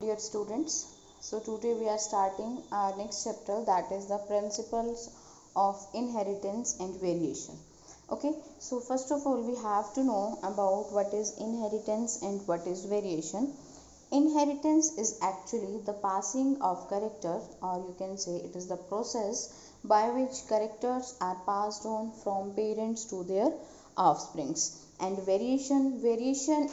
dear students. So today we are starting our next chapter, that is the principles of inheritance and variation. Okay, so first of all we have to know about what is inheritance and what is variation. Inheritance is actually the passing of character, or you can say it is the process by which characters are passed on from parents to their offsprings. And variation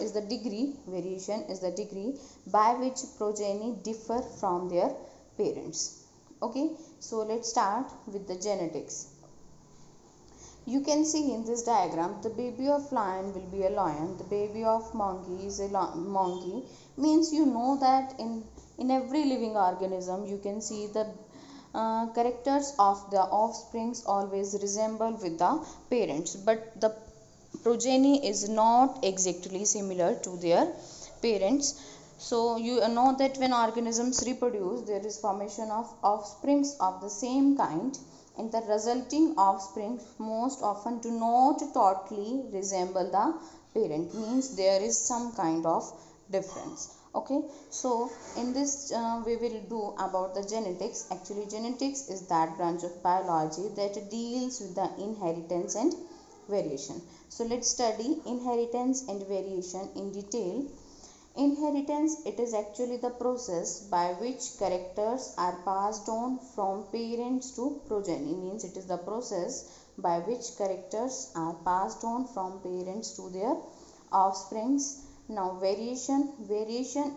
is the degree by which progeny differ from their parents. Okay, so let's start with the genetics. You can see in this diagram, the baby of lion will be a lion, the baby of monkey is a monkey. Means you know that in every living organism you can see the characters of the offsprings always resemble with the parents, but the progeny is not exactly similar to their parents. So you know that when organisms reproduce, there is formation of offsprings of the same kind, and the resulting offspring most often do not totally resemble the parent, means there is some kind of difference. Okay, so in this we will do about the genetics. Actually genetics is that branch of biology that deals with the inheritance and variation. So let's study inheritance and variation in detail. Inheritance, it is actually the process by which characters are passed on from parents to progeny, means it is the process by which characters are passed on from parents to their offsprings. Now variation,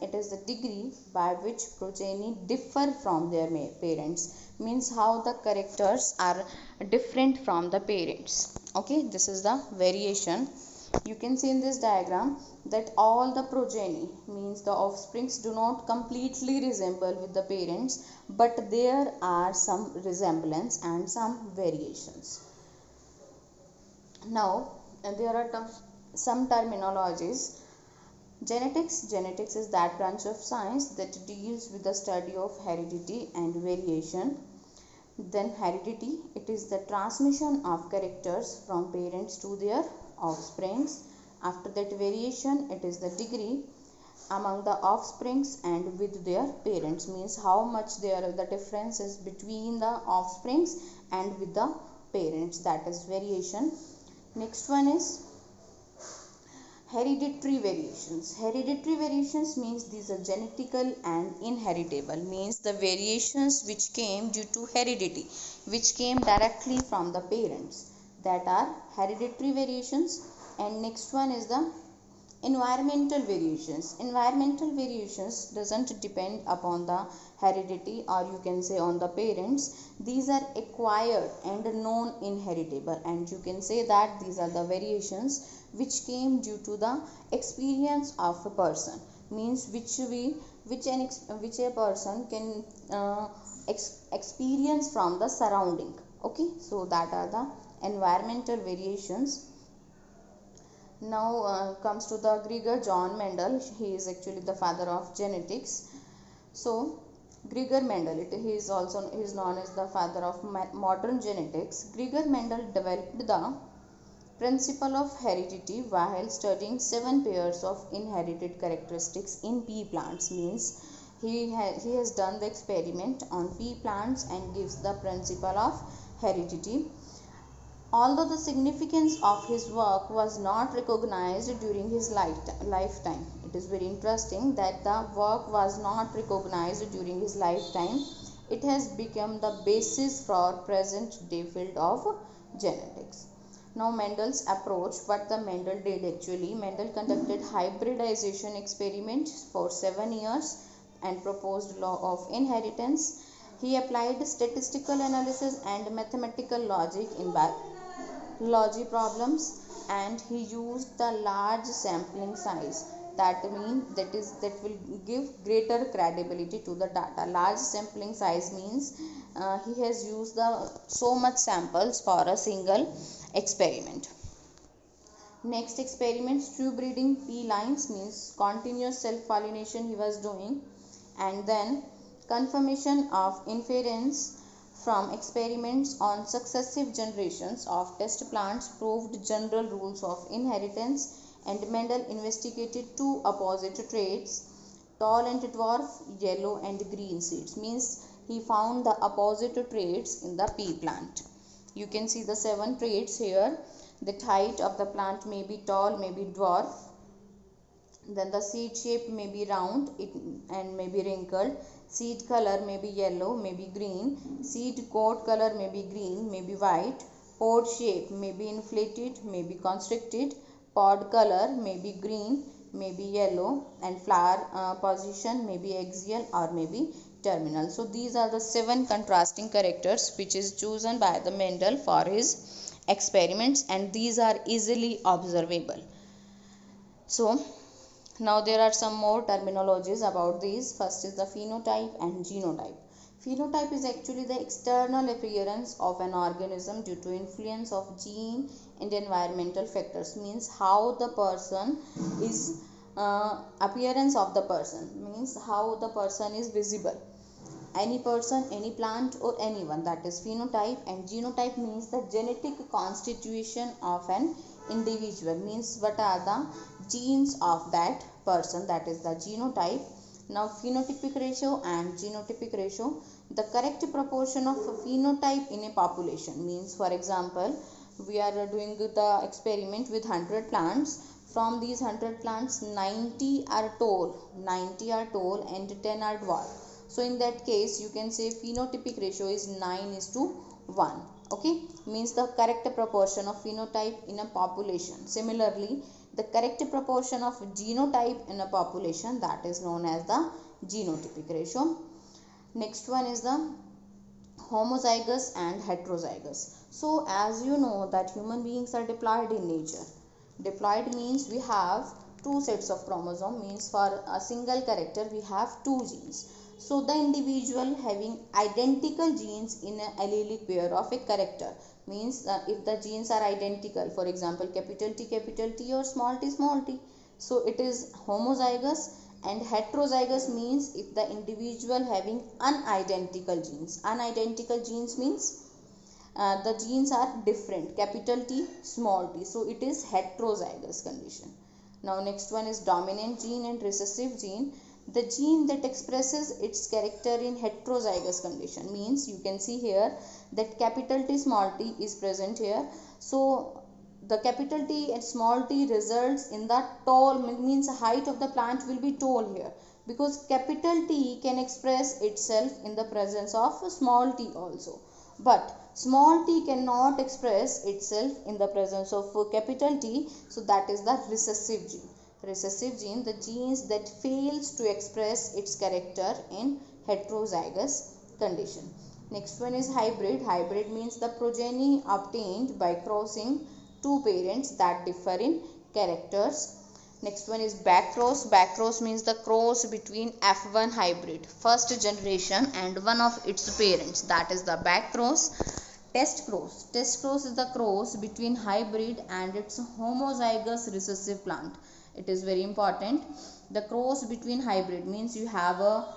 it is the degree by which progeny differ from their parents, means how the characters are different from the parents. Okay, this is the variation. You can see in this diagram that all the progeny, means the offsprings, do not completely resemble with the parents, but there are some resemblance and some variations. Now there are some terminologies. Genetics is that branch of science that deals with the study of heredity and variation. Then heredity, it is the transmission of characters from parents to their offsprings. After that variation, it is the degree among the offsprings and with their parents, means how much there are the differences between the offsprings and with the parents, that is variation. Next one is hereditary variations. Hereditary variations means these are genetical and inheritable, means the variations which came due to heredity, which came directly from the parents, that are hereditary variations. And next one is the environmental variations. Environmental variations doesn't depend upon the heredity, or you can say on the parents. These are acquired and non-inheritable, and you can say that these are the variations which came due to the experience of a person, means which a person can experience from the surrounding. Okay, so that are the environmental variations. Now comes to the Gregor John Mendel. He is actually the father of genetics. So Gregor Mendel, he is known as the father of modern genetics. Gregor Mendel developed the principle of heredity while studying 7 pairs of inherited characteristics in pea plants, means he has done the experiment on pea plants and gives the principle of heredity. Although the significance of his work was not recognized during his lifetime, it is very interesting that the work was not recognized during his lifetime. It has become the basis for present day field of genetics. Now Mendel's approach, what the Mendel did actually, Mendel conducted hybridization experiments for 7 years and proposed law of inheritance. He applied statistical analysis and mathematical logic in biology problems, and he used the large sampling size. That means that will give greater credibility to the data. Large sampling size means he has used the so much samples for a single experiment. Next experiment, true breeding pea lines, means continuous self pollination he was doing, and then confirmation of inference from experiments on successive generations of test plants proved general rules of inheritance. And Mendel investigated 2 opposite traits, tall and dwarf, yellow and green seeds. Means he found the opposite traits in the pea plant. You can see the 7 traits here. The height of the plant may be tall, may be dwarf. Then the seed shape may be round and may be wrinkled. Seed color may be yellow, may be green. Seed coat color may be green, may be white. Pod shape may be inflated, may be constricted. Pod color may be green, may be yellow, and flower position may be axial or may be terminal. So these are the 7 contrasting characters which is chosen by the Mendel for his experiments, and these are easily observable. So now there are some more terminologies about these. First is the phenotype and genotype. Phenotype is actually the external appearance of an organism due to influence of gene and environmental factors. Means how the person is, appearance of the person means how the person is visible. Any person, any plant or anyone, that is phenotype. And genotype means the genetic constitution of an individual, means what are the genes of that person, that is the genotype. Now phenotypic ratio and genotypic ratio. The correct proportion of phenotype in a population, means for example we are doing the experiment with 100 plants. From these 100 plants, 90 are tall and 10 are dwarf. So in that case you can say phenotypic ratio is 9:1. Okay, means the correct proportion of phenotype in a population. Similarly, the correct proportion of genotype in a population, that is known as the genotypic ratio. Next one is the homozygous and heterozygous. So as you know that human beings are diploid in nature. Diploid means we have 2 sets of chromosome, means for a single character we have 2 genes. So the individual having identical genes in an allelic pair of a character, means if the genes are identical, for example capital T or small t, so it is homozygous. And heterozygous means if the individual having unidentical genes. Unidentical genes means the genes are different, capital T, small t, so it is heterozygous condition. Now next one is dominant gene and recessive gene. The gene that expresses its character in heterozygous condition, means you can see here that capital T small t is present here. So the capital T and small t results in the tall, means height of the plant will be tall here, because capital T can express itself in the presence of small t also, but small t cannot express itself in the presence of capital T. So that is the recessive gene. Recessive gene, the genes that fails to express its character in heterozygous condition. Next one is hybrid. Hybrid means the progeny obtained by crossing 2 parents that differ in characters. Next one is backcross. Backcross means the cross between F1 hybrid, first generation, and one of its parents, that is the backcross. Test cross. Test cross is the cross between hybrid and its homozygous recessive plant. It is very important. The cross between hybrid means you have a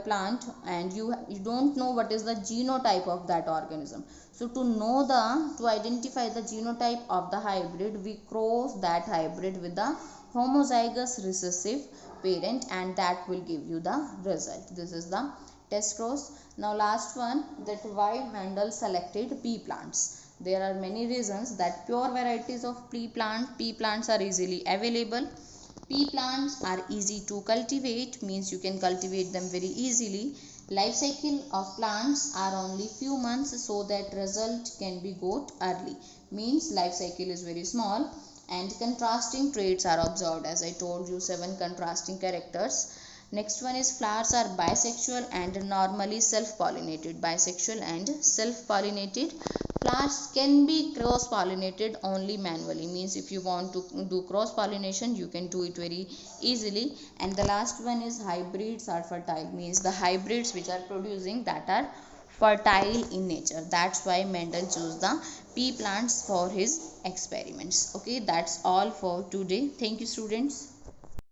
plant and you don't know what is the genotype of that organism. So to identify the genotype of the hybrid, we cross that hybrid with the homozygous recessive parent, and that will give you the result. This is the test cross. Now last one, that why Mendel selected pea plants. There are many reasons that pure varieties of pea plants are easily available. Pea plants are easy to cultivate, means you can cultivate them very easily. Life cycle of plants are only few months, so that result can be got early, means life cycle is very small. And contrasting traits are observed, as I told you, 7 contrasting characters. Next one is flowers are bisexual and normally self-pollinated. Bisexual and self-pollinated. Flowers can be cross-pollinated only manually, means if you want to do cross-pollination you can do it very easily. And the last one is hybrids are fertile, means the hybrids which are producing that are fertile in nature. That's why Mendel chose the pea plants for his experiments. Okay, that's all for today. Thank you, students.